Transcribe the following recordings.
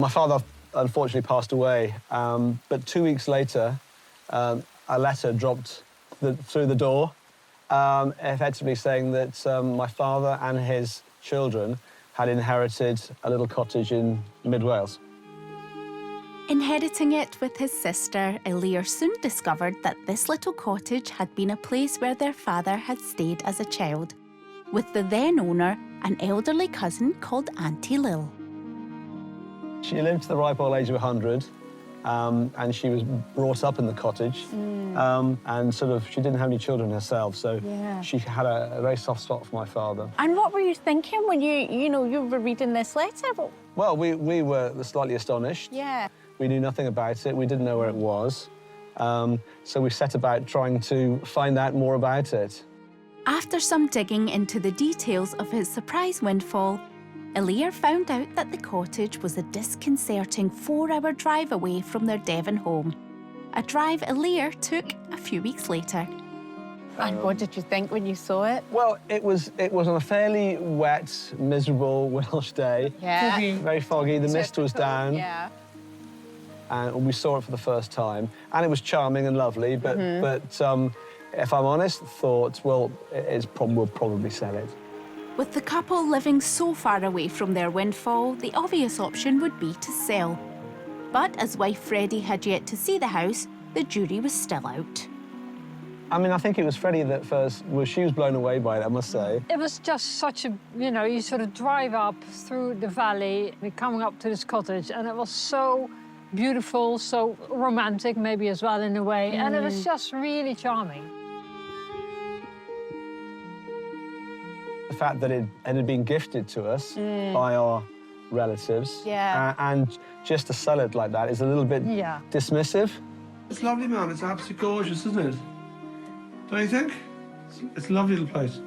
My father unfortunately passed away, but 2 weeks later, a letter dropped through the door, effectively saying that my father and his children had inherited a little cottage in mid-Wales. Inheriting it with his sister, Eilir soon discovered that this little cottage had been a place where their father had stayed as a child, with the then owner, an elderly cousin called Auntie Lil. She lived to the ripe old age of 100, and she was brought up in the cottage, and she didn't have any children herself, so she had a very soft spot for my father. And what were you thinking when you were reading this letter? Well, we were slightly astonished. Yeah. We knew nothing about it. We didn't know where it was. So we set about trying to find out more about it. After some digging into the details of his surprise windfall, Eilir found out that the cottage was a disconcerting 4-hour drive away from their Devon home, a drive Eilir took a few weeks later. And what did you think when you saw it? Well, it was on a fairly wet, miserable Welsh day. Yeah. Very foggy. The mist was down. Yeah. And we saw it for the first time, and it was charming and lovely. But if I'm honest, thought, well, we'll probably sell it. With the couple living so far away from their windfall, the obvious option would be to sell. But as wife Freddie had yet to see the house, the jury was still out. I mean, I think it was Freddie that first. Well, she was blown away by it, I must say. It was just such a, you sort of drive up through the valley, coming up to this cottage, and it was so beautiful, so romantic maybe as well in a way, and it was just really charming. The fact that it had been gifted to us by our relatives, and just to sell it like that is a little bit dismissive. It's lovely, Mum. It's absolutely gorgeous, isn't it? Don't you think? It's a lovely little place.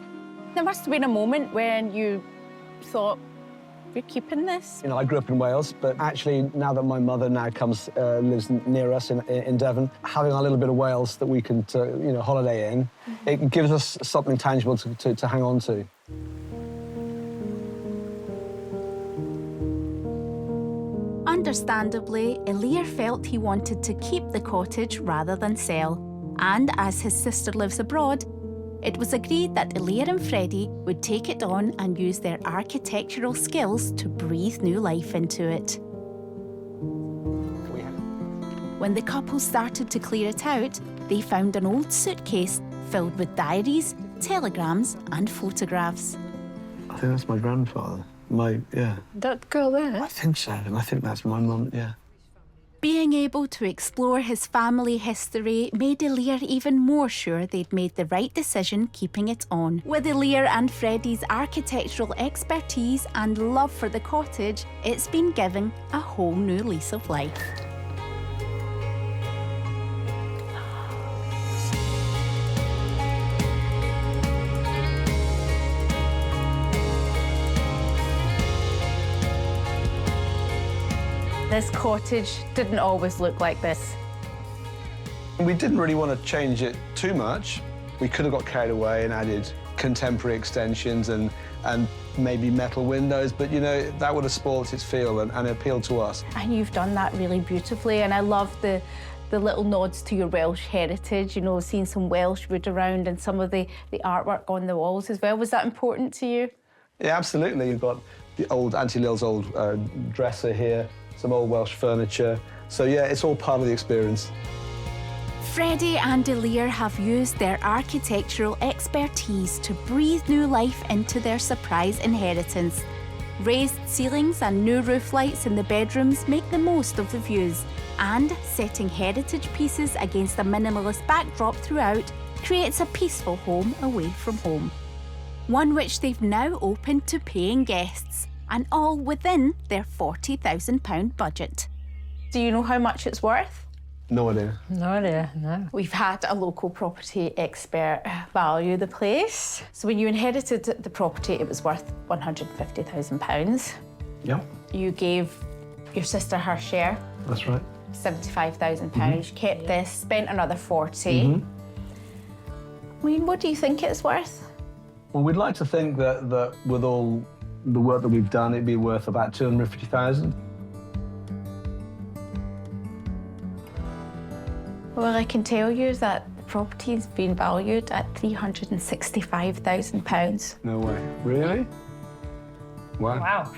There must have been a moment when you thought, we're keeping this? I grew up in Wales, but actually, now that my mother lives near us in Devon, having our little bit of Wales that we can, holiday in, it gives us something tangible to hang on to. Understandably, Eilir felt he wanted to keep the cottage rather than sell. And as his sister lives abroad, it was agreed that Eilir and Freddie would take it on and use their architectural skills to breathe new life into it. When the couple started to clear it out, they found an old suitcase filled with diaries, telegrams and photographs. I think that's my grandfather. That girl there? I think so, and I think that's my mum, yeah. Being able to explore his family history made Eilir even more sure they'd made the right decision keeping it on. With Eilir and Freddie's architectural expertise and love for the cottage, it's been given a whole new lease of life. This cottage didn't always look like this. We didn't really want to change it too much. We could have got carried away and added contemporary extensions and maybe metal windows, but that would have spoilt its feel and appealed to us. And you've done that really beautifully, and I love the little nods to your Welsh heritage, seeing some Welsh wood around and some of the artwork on the walls as well. Was that important to you? Yeah, absolutely. You've got the old Auntie Lil's old dresser here, some old Welsh furniture. So yeah, it's all part of the experience. Freddie and Eilir have used their architectural expertise to breathe new life into their surprise inheritance. Raised ceilings and new roof lights in the bedrooms make the most of the views, and setting heritage pieces against a minimalist backdrop throughout creates a peaceful home away from home. One which they've now opened to paying guests, and all within their £40,000 budget. Do you know how much it's worth? No idea. No idea, no. We've had a local property expert value the place. So when you inherited the property, it was worth £150,000. Yeah. You gave your sister her share. That's right. £75,000. You kept this, spent another 40. I mean, what do you think it's worth? Well, we'd like to think that with all the work that we've done, it'd be worth about 250,000. Well, I can tell you that the property's been valued at £365,000. No way. Really? Wow. Wow.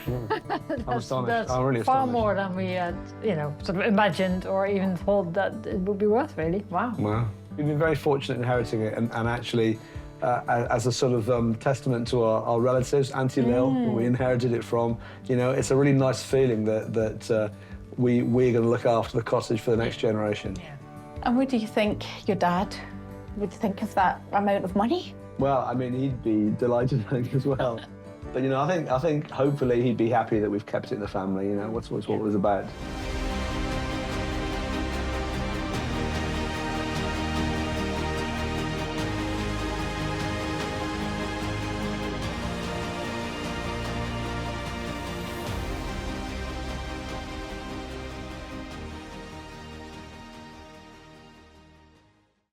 I'm astonished. That's I'm really far astonished. more than we had, you know, sort of imagined or even thought that it would be worth, really. Wow. Wow. We've been very fortunate inheriting it, and actually, as a sort of testament to our relatives, Auntie Lil, who we inherited it from, you know, it's a really nice feeling that we're going to look after the cottage for the next generation. Yeah. And what do you think your dad would think of that amount of money? Well, I mean, he'd be delighted, I think, as well. But, you know, I think hopefully he'd be happy that we've kept it in the family, you know, what's what it was about.